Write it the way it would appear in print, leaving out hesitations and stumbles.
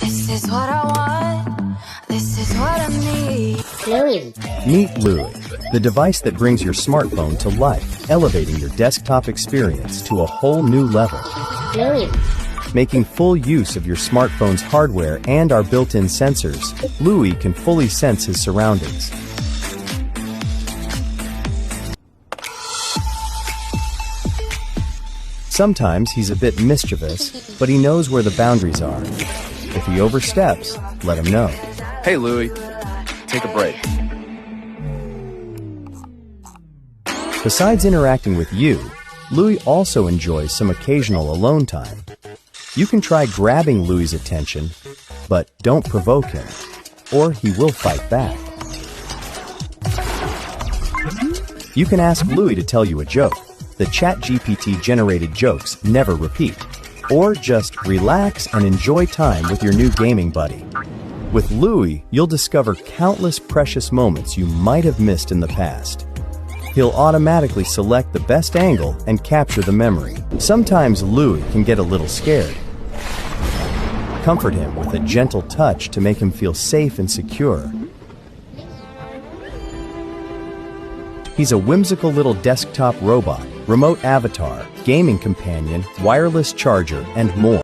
This is what I want. This is what I need. Looi. Meet Looi, the device that brings your smartphone to life, elevating your desktop experience to a whole new level. Looi. Making full use of your smartphone's hardware and our built-in sensors, Looi can fully sense his surroundings. Sometimes he's a bit mischievous, but he knows where the boundaries are. If he oversteps, let him know. Hey, Looi, take a break. Besides interacting with you, Looi also enjoys some occasional alone time. You can try grabbing Louie's attention, but don't provoke him, or he will fight back. You can ask Looi to tell you a joke. The ChatGPT generated jokes never repeat. Or just relax and enjoy time with your new gaming buddy. With Looi, you'll discover countless precious moments you might have missed in the past. He'll automatically select the best angle and capture the memory. Sometimes Looi can get a little scared. Comfort him with a gentle touch to make him feel safe and secure. He's a whimsical little desktop robot, remote avatar, gaming companion, wireless charger, and more.